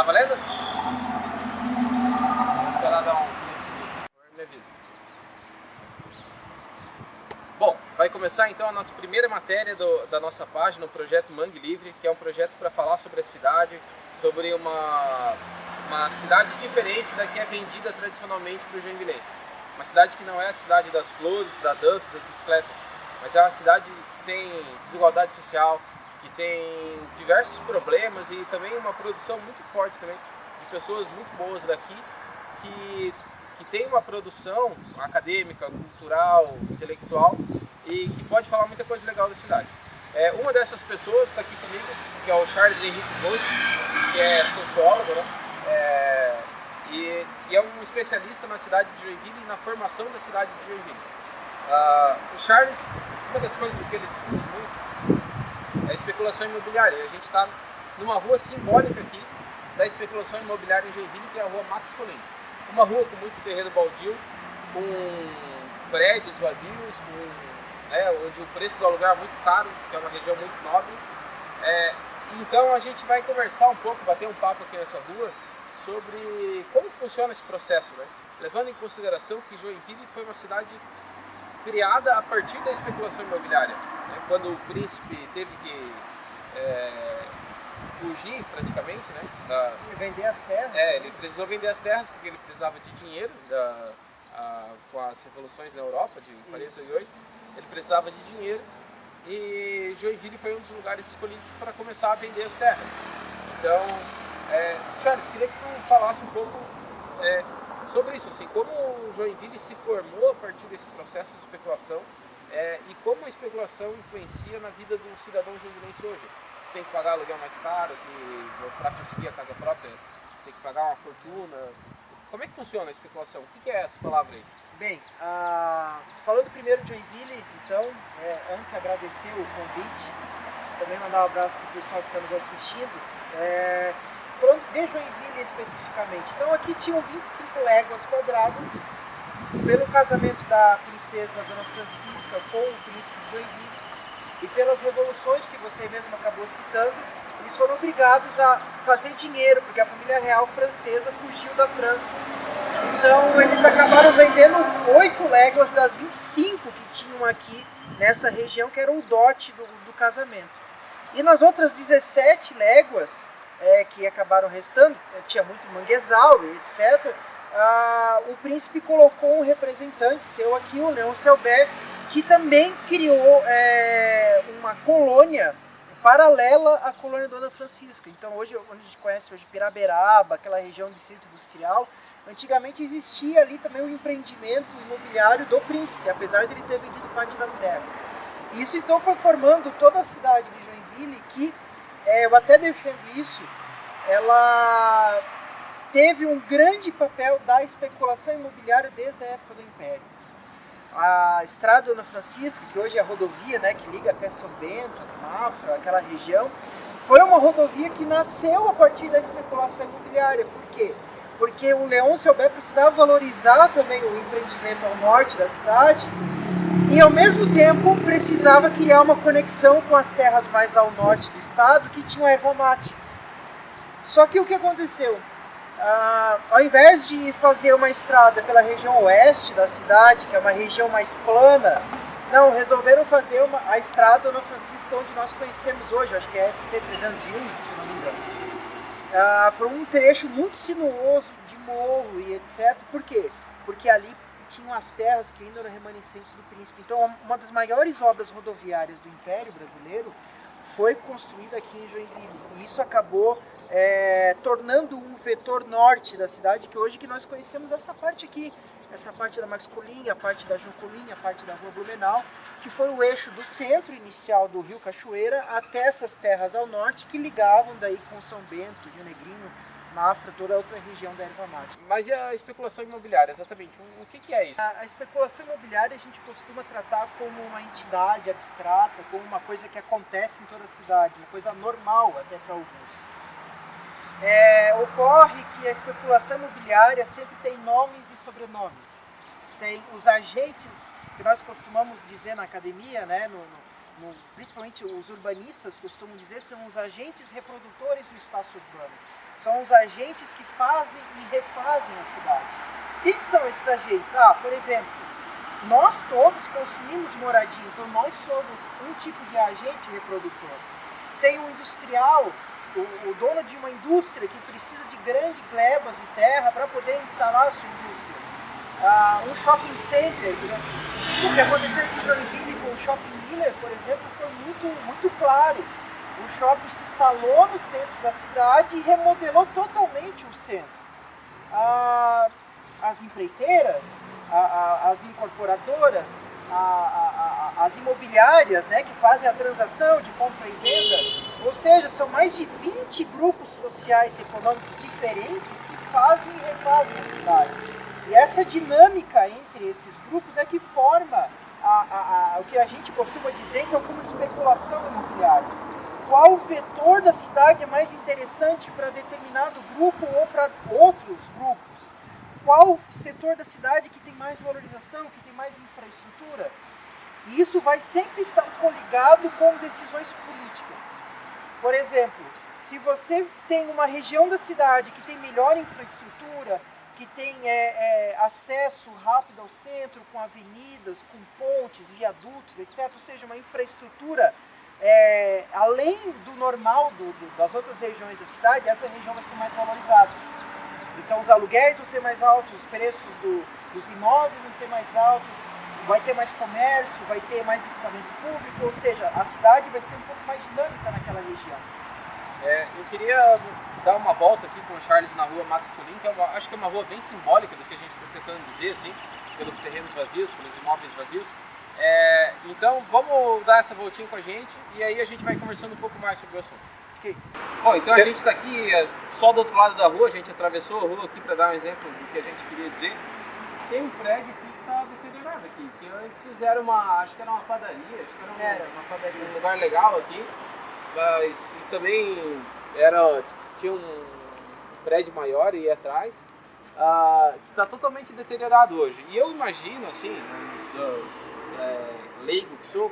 valendo? Vou esperar dar um... Me avisa. Bom, vai começar então a nossa primeira matéria da nossa página, o projeto Mangue Livre, que é um projeto para falar sobre a cidade, sobre uma cidade diferente da que é vendida tradicionalmente para o joinvilense. Uma cidade que não é a cidade das flores, da dança, das bicicletas, mas é uma cidade que tem desigualdade social, que tem diversos problemas e também uma produção muito forte também de pessoas muito boas daqui, que tem uma produção acadêmica, cultural, intelectual e que pode falar muita coisa legal da cidade. Uma dessas pessoas está aqui comigo, que é o Charles Henrique Bosco, que é sociólogo, né? E é um especialista na cidade de Joinville e na formação da cidade de Joinville. O Charles, uma das coisas que ele discute muito é a especulação imobiliária. A gente está numa rua simbólica aqui da especulação imobiliária em Joinville, que é a rua Max Colin. Uma rua com muito terreno baldio, com prédios vazios, onde o preço do aluguel é muito caro, que é uma região muito nobre. Então a gente vai conversar um pouco, bater um papo aqui nessa rua sobre como funciona esse processo, né? Levando em consideração que Joinville foi uma cidade criada a partir da especulação imobiliária, né? Quando o príncipe teve que fugir praticamente, né? Vender as terras. Ele precisou vender as terras porque ele precisava de dinheiro com as revoluções na Europa de 48. Ele precisava de dinheiro e Joinville foi um dos lugares escolhidos para começar a vender as terras. Então, Charles, queria que tu falasse um pouco sobre isso, assim, como Joinville se formou a partir desse processo de especulação e como a especulação influencia na vida do cidadão joinvilense hoje. Tem que pagar aluguel mais caro, para conseguir a casa própria tem que pagar uma fortuna. Como é que funciona a especulação? O que é essa palavra aí? Bem, falando primeiro de Joinville, então, antes agradecer o convite, também mandar um abraço para o pessoal que está nos assistindo. Falando de Joinville especificamente, então aqui tinham 25 léguas quadradas, pelo casamento da princesa Dona Francisca com o príncipe de Joinville, e pelas revoluções que você mesmo acabou citando, eles foram obrigados a fazer dinheiro, porque a família real francesa fugiu da França. Então eles acabaram vendendo 8 léguas das 25 que tinham aqui nessa região, que era o dote do casamento. E nas outras 17 léguas que acabaram restando, tinha muito manguezal e etc., o príncipe colocou um representante seu aqui, o Leão Selbert, que também criou uma colônia paralela à colônia Dona Francisca. Então hoje, onde a gente conhece hoje Piraberaba, aquela região de centro industrial, antigamente existia ali também um empreendimento imobiliário do príncipe, apesar de ele ter vendido parte das terras. E isso então foi formando toda a cidade de Joinville, que eu até defendo isso, ela teve um grande papel da especulação imobiliária desde a época do Império. A Estrada Dona Francisca, que hoje é a rodovia, né, que liga até São Bento, Mafra, aquela região, foi uma rodovia que nasceu a partir da especulação imobiliária. Por quê? Porque o Leão Selbert precisava valorizar também o empreendimento ao norte da cidade e, ao mesmo tempo, precisava criar uma conexão com as terras mais ao norte do estado, que tinham a erva mate. Só que o que aconteceu? Ao invés de fazer uma estrada pela região oeste da cidade, que é uma região mais plana, não, resolveram fazer a estrada Dona Francisca, onde nós conhecemos hoje, acho que é SC-301, se não me engano, por um trecho muito sinuoso de morro e etc. Por quê? Porque ali tinham as terras que ainda eram remanescentes do príncipe. Então, uma das maiores obras rodoviárias do Império Brasileiro foi construída aqui em Joinville. E isso acabou tornando um vetor norte da cidade, que hoje que nós conhecemos essa parte aqui, essa parte da Max Colin, a parte da João Colin, a parte da Rua Blumenau, que foi o eixo do centro inicial do Rio Cachoeira até essas terras ao norte, que ligavam daí com São Bento, Rio Negrinho, Mafra, toda a outra região da erva mate. Mas e a especulação imobiliária, exatamente? O que é isso? A especulação imobiliária a gente costuma tratar como uma entidade abstrata, como uma coisa que acontece em toda a cidade, uma coisa normal até para alguns. Ocorre que a especulação imobiliária sempre tem nomes e sobrenomes. Tem os agentes, que nós costumamos dizer na academia, né, principalmente os urbanistas costumam dizer, são os agentes reprodutores do espaço urbano. São os agentes que fazem e refazem a cidade. Quem são esses agentes? Por exemplo, nós todos consumimos moradia, então nós somos um tipo de agente reprodutor. Tem um industrial, o dono de uma indústria que precisa de grandes glebas de terra para poder instalar a sua indústria. Um shopping center, né? O que aconteceu em Joinville com o Shopping Miller, por exemplo, foi muito claro. O shopping se instalou no centro da cidade e remodelou totalmente o centro. As empreiteiras, as incorporadoras, as imobiliárias, né, que fazem a transação de compra e venda, ou seja, são mais de 20 grupos sociais e econômicos diferentes que fazem e refazem a cidade. E essa dinâmica entre esses grupos é que forma o que a gente costuma dizer então como especulação imobiliária. Qual vetor da cidade é mais interessante para determinado grupo ou para outros grupos? Qual setor da cidade que tem mais valorização, que tem mais infraestrutura? E isso vai sempre estar coligado com decisões políticas. Por exemplo, se você tem uma região da cidade que tem melhor infraestrutura, que tem acesso rápido ao centro, com avenidas, com pontes, viadutos, etc., ou seja, uma infraestrutura além do normal das outras regiões da cidade, essa região vai ser mais valorizada. Então os aluguéis vão ser mais altos, os preços dos imóveis vão ser mais altos, vai ter mais comércio, vai ter mais equipamento público, ou seja, a cidade vai ser um pouco mais dinâmica naquela região. Eu queria dar uma volta aqui com o Charles na rua Matos Colim, que acho que é uma rua bem simbólica do que a gente está tentando dizer, assim, pelos terrenos vazios, pelos imóveis vazios. Então vamos dar essa voltinha com a gente e aí a gente vai conversando um pouco mais sobre o assunto. Okay. Bom, então a gente está aqui só do outro lado da rua, a gente atravessou a rua aqui para dar um exemplo do que a gente queria dizer. Tem um prédio aqui que está deteriorado aqui, que antes era acho que era uma padaria, era uma padaria. Um lugar legal aqui, mas também tinha um prédio maior aí atrás, que está totalmente deteriorado hoje. E eu imagino, assim, leigo que sou,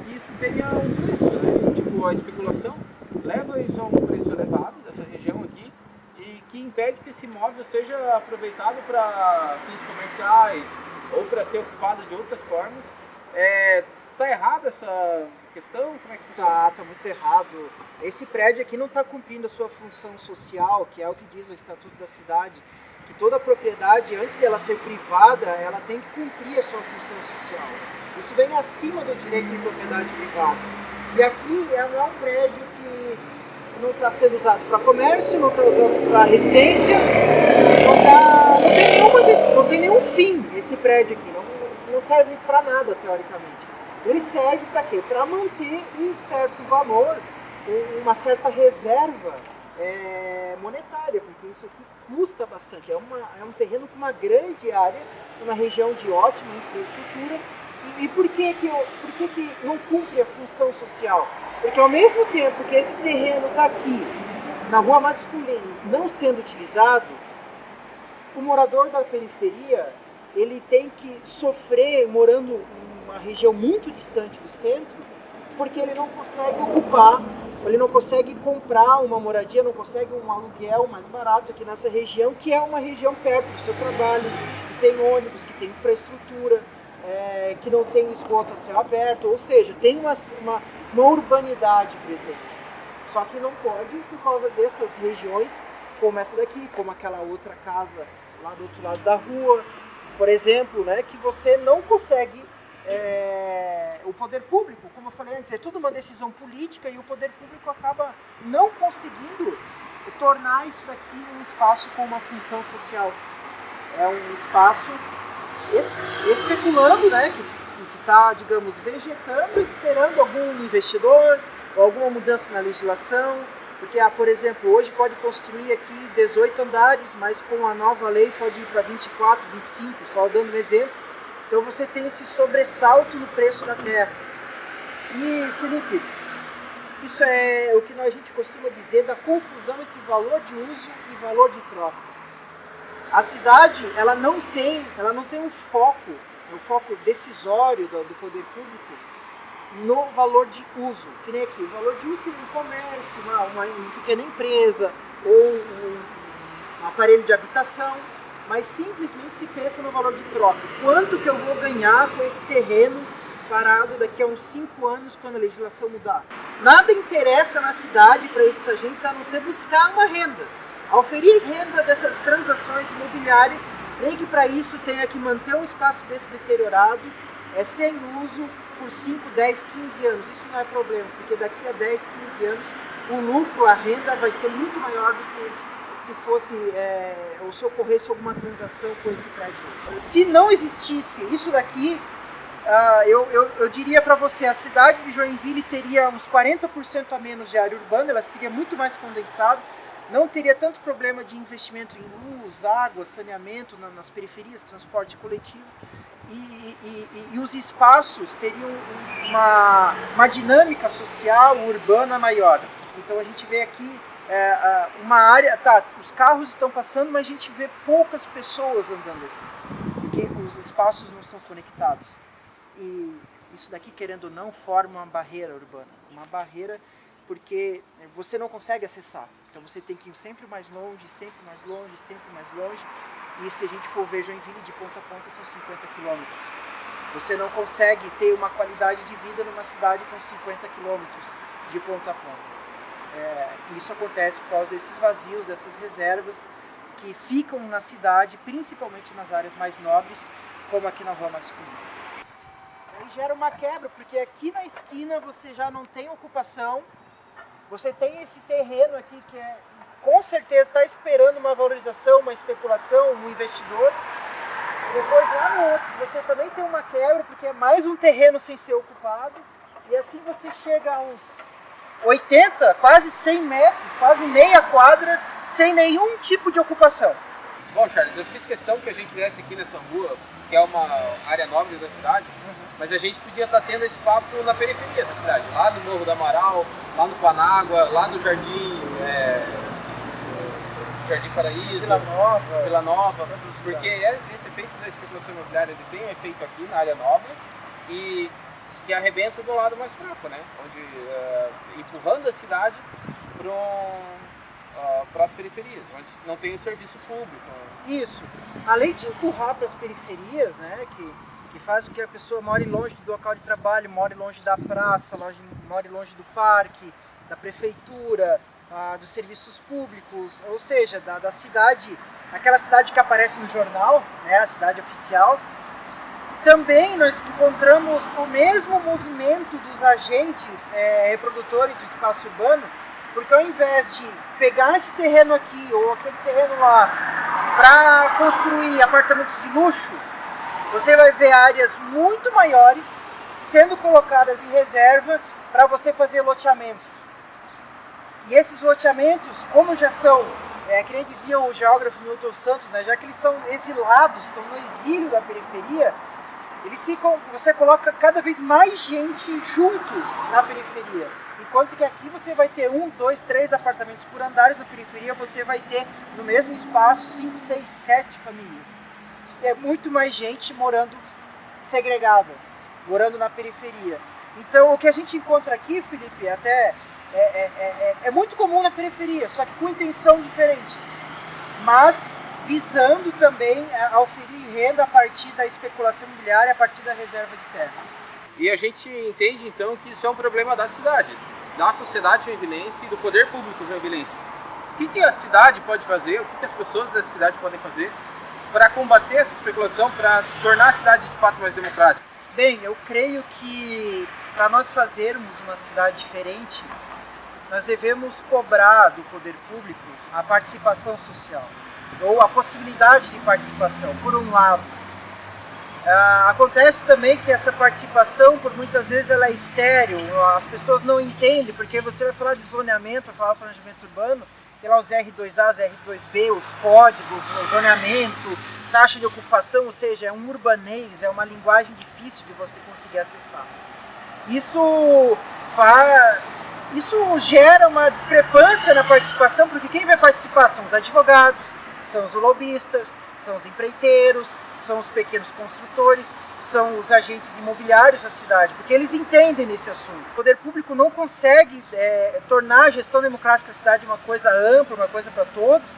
que isso teria um preço, né? Tipo, a especulação leva isso a um preço elevado dessa região aqui e que impede que esse imóvel seja aproveitado para fins comerciais ou para ser ocupado de outras formas. Tá errada essa questão? Como é que funciona? Tá muito errado. Esse prédio aqui não está cumprindo a sua função social, que é o que diz o Estatuto da Cidade, que toda propriedade, antes dela ser privada, ela tem que cumprir a sua função social. Isso vem acima do direito de propriedade privada. E aqui não é um prédio que não está sendo usado para comércio, não está usado para residência, não tem nenhum fim esse prédio aqui, não serve para nada teoricamente. Ele serve para quê? Para manter um certo valor, uma certa reserva monetária, porque isso aqui custa bastante. É um terreno com uma grande área, uma região de ótima infraestrutura. E por que não cumpre a função social? Porque ao mesmo tempo que esse terreno está aqui, na rua Matos Colim, não sendo utilizado, o morador da periferia ele tem que sofrer morando em uma região muito distante do centro, porque ele não consegue ocupar, ele não consegue comprar uma moradia, não consegue um aluguel mais barato aqui nessa região, que é uma região perto do seu trabalho, que tem ônibus, que tem infraestrutura, que não tem esgoto a céu aberto, ou seja, tem uma urbanidade presente. Só que não pode por causa dessas regiões, como essa daqui, como aquela outra casa lá do outro lado da rua, por exemplo, né, que você não consegue, o poder público, como eu falei antes, é tudo uma decisão política e o poder público acaba não conseguindo tornar isso daqui um espaço com uma função social. É um espaço especulando, né, que está, digamos, vegetando, esperando algum investidor ou alguma mudança na legislação, porque, por exemplo, hoje pode construir aqui 18 andares, mas com a nova lei pode ir para 24, 25, só dando um exemplo. Então você tem esse sobressalto no preço da terra. E, Felipe, isso é o que a gente costuma dizer da confusão entre valor de uso e valor de troca. A cidade, ela não tem um foco decisório do poder público no valor de uso, que nem aqui, o valor de uso seria um comércio, uma pequena empresa ou um aparelho de habitação, mas simplesmente se pensa no valor de troca. Quanto que eu vou ganhar com esse terreno parado daqui a uns 5 anos quando a legislação mudar? Nada interessa na cidade para esses agentes a não ser buscar uma renda. Oferir renda dessas transações imobiliárias, nem que para isso tenha que manter um espaço desse deteriorado, sem uso por 5, 10, 15 anos. Isso não é problema, porque daqui a 10, 15 anos o lucro, a renda vai ser muito maior do que se fosse, ou se ocorresse alguma transação com esse prédio. Se não existisse isso daqui, eu diria para você, a cidade de Joinville teria uns 40% a menos de área urbana, ela seria muito mais condensada, não teria tanto problema de investimento em luz, água, saneamento nas periferias, transporte coletivo, e os espaços teriam uma dinâmica social, urbana maior. Então a gente vê aqui uma área, os carros estão passando, mas a gente vê poucas pessoas andando aqui, porque os espaços não são conectados. E isso daqui, querendo ou não, forma uma barreira urbana, uma barreira porque você não consegue acessar. Então você tem que ir sempre mais longe, sempre mais longe, sempre mais longe. E se a gente for ver Joinville de ponta a ponta, são 50 quilômetros. Você não consegue ter uma qualidade de vida numa cidade com 50 quilômetros de ponta a ponta. Isso acontece por causa desses vazios, dessas reservas que ficam na cidade, principalmente nas áreas mais nobres, como aqui na Rua Marcos Cunha. Aí gera uma quebra, porque aqui na esquina você já não tem ocupação, você tem esse terreno aqui que com certeza está esperando uma valorização, uma especulação, um investidor. Depois lá no outro você também tem uma quebra, porque é mais um terreno sem ser ocupado. E assim você chega a uns 80, quase 100 metros, quase meia quadra, sem nenhum tipo de ocupação. Bom, Charles, eu fiz questão que a gente viesse aqui nessa rua, que é uma área nobre da cidade, mas a gente podia estar tendo esse papo na periferia da cidade, lá no Morro do Amaral, lá no Panágua, lá no Jardim Paraíso, Vila Nova, porque esse efeito da especulação imobiliária ele tem um efeito aqui na área nobre e que arrebenta do lado mais fraco, né? Onde empurrando a cidade para as periferias, onde não tem o serviço público. Isso. Além de empurrar para as periferias, né, que faz com que a pessoa more longe do local de trabalho, more longe da praça, more longe do parque, da prefeitura, dos serviços públicos, ou seja, da cidade, aquela cidade que aparece no jornal, né, a cidade oficial. Também nós encontramos o mesmo movimento dos agentes reprodutores do espaço urbano, porque ao invés de pegar esse terreno aqui ou aquele terreno lá para construir apartamentos de luxo, você vai ver áreas muito maiores sendo colocadas em reserva para você fazer loteamento. E esses loteamentos, como já são, que nem dizia o geógrafo Milton Santos, né, já que eles são exilados, estão no exílio da periferia, você coloca cada vez mais gente junto na periferia. Enquanto que aqui você vai ter 1, 2, 3 apartamentos por andares, na periferia você vai ter no mesmo espaço 5, 6, 7 famílias. É muito mais gente morando segregada, morando na periferia. Então o que a gente encontra aqui, Felipe, até é muito comum na periferia, só que com intenção diferente. Mas visando também oferir renda a partir da especulação imobiliária, a partir da reserva de terra. E a gente entende então que isso é um problema da cidade, da sociedade joinvilense e do poder público joinvilense. O que a cidade pode fazer, o que as pessoas dessa cidade podem fazer para combater essa especulação, para tornar a cidade de fato mais democrática? Bem, eu creio que para nós fazermos uma cidade diferente, nós devemos cobrar do poder público a participação social, ou a possibilidade de participação, por um lado. Acontece também que essa participação, por muitas vezes, ela é estéril, as pessoas não entendem, porque você vai falar de zoneamento, vai falar de planejamento urbano, tem lá os R2A, os R2B, os códigos, o zoneamento, taxa de ocupação, ou seja, é um urbanês, é uma linguagem difícil de você conseguir acessar. Isso gera uma discrepância na participação, porque quem vai participar são os advogados, são os lobistas, são os empreiteiros, são os pequenos construtores, são os agentes imobiliários da cidade, porque eles entendem nesse assunto. O poder público não consegue tornar a gestão democrática da cidade uma coisa ampla, uma coisa para todos,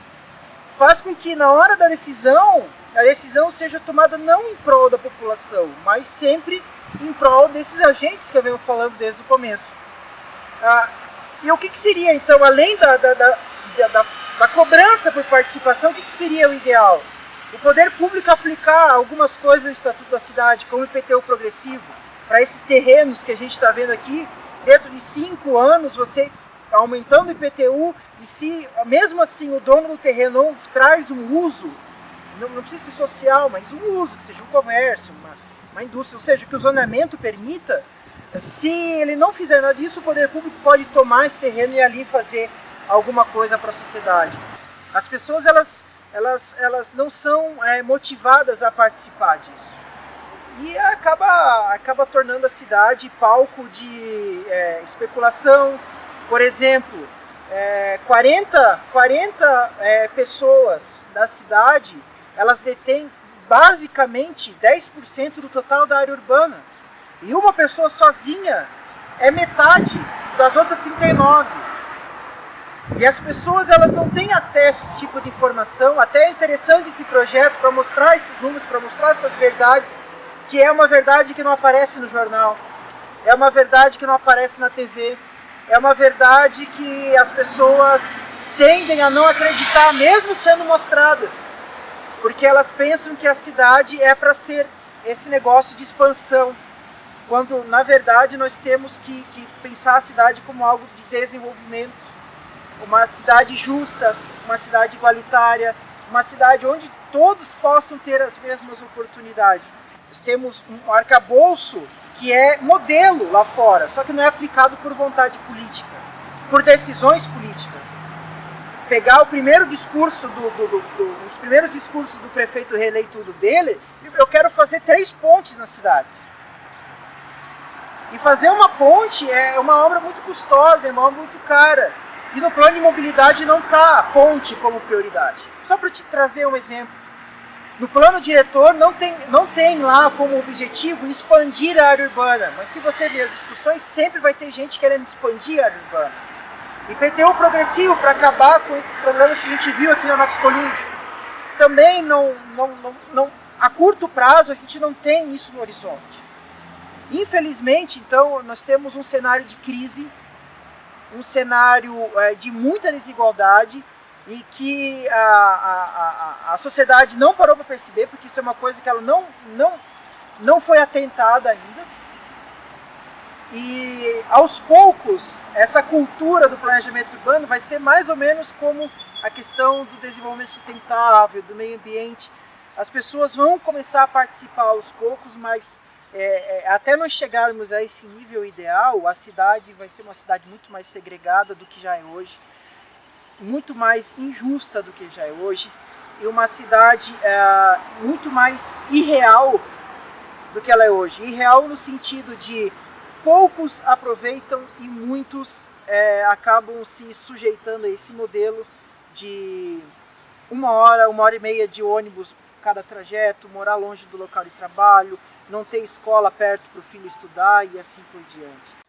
faz com que na hora da decisão, a decisão seja tomada não em prol da população, mas sempre em prol desses agentes que eu venho falando desde o começo. E o que seria, então, além da cobrança por participação, o que seria o ideal? O poder público aplicar algumas coisas do Estatuto da Cidade, como o IPTU progressivo, para esses terrenos que a gente está vendo aqui, dentro de 5 anos, você aumentando o IPTU, e se mesmo assim o dono do terreno não traz um uso, não precisa ser social, mas um uso, que seja um comércio, uma indústria, ou seja, que o zoneamento permita, se ele não fizer nada disso, o poder público pode tomar esse terreno e ali fazer alguma coisa para a sociedade. As pessoas, elas não são motivadas a participar disso. E acaba tornando a cidade palco de especulação. Por exemplo, 40 pessoas da cidade, elas detêm basicamente 10% do total da área urbana. E uma pessoa sozinha é metade das outras 39. E as pessoas, elas não têm acesso a esse tipo de informação. Até é interessante esse projeto para mostrar esses números, para mostrar essas verdades, que é uma verdade que não aparece no jornal, é uma verdade que não aparece na TV, é uma verdade que as pessoas tendem a não acreditar, mesmo sendo mostradas, porque elas pensam que a cidade é para ser esse negócio de expansão, quando na verdade nós temos que pensar a cidade como algo de desenvolvimento. Uma cidade justa, uma cidade igualitária, uma cidade onde todos possam ter as mesmas oportunidades. Nós temos um arcabouço que é modelo lá fora, só que não é aplicado por vontade política, por decisões políticas. Pegar o primeiro discurso, os primeiros discursos do prefeito reeleito dele, eu quero fazer 3 pontes na cidade. E fazer uma ponte é uma obra muito custosa, é uma obra muito cara. E no plano de mobilidade não está a ponte como prioridade. Só para te trazer um exemplo. No plano diretor não tem lá como objetivo expandir a área urbana. Mas se você ver as discussões, sempre vai ter gente querendo expandir a área urbana. IPTU progressivo para acabar com esses problemas que a gente viu aqui na Nova Escolinha. Também a curto prazo a gente não tem isso no horizonte. Infelizmente, então, nós temos um cenário de crise, um cenário de muita desigualdade e que a sociedade não parou para perceber, porque isso é uma coisa que ela não foi atentada ainda. E aos poucos, essa cultura do planejamento urbano vai ser mais ou menos como a questão do desenvolvimento sustentável, do meio ambiente. As pessoas vão começar a participar aos poucos, mas até nós chegarmos a esse nível ideal, a cidade vai ser uma cidade muito mais segregada do que já é hoje, muito mais injusta do que já é hoje, e uma cidade muito mais irreal do que ela é hoje. Irreal no sentido de poucos aproveitam e muitos acabam se sujeitando a esse modelo de 1 hora, 1h30 de ônibus cada trajeto, morar longe do local de trabalho, não ter escola perto para o filho estudar e assim por diante.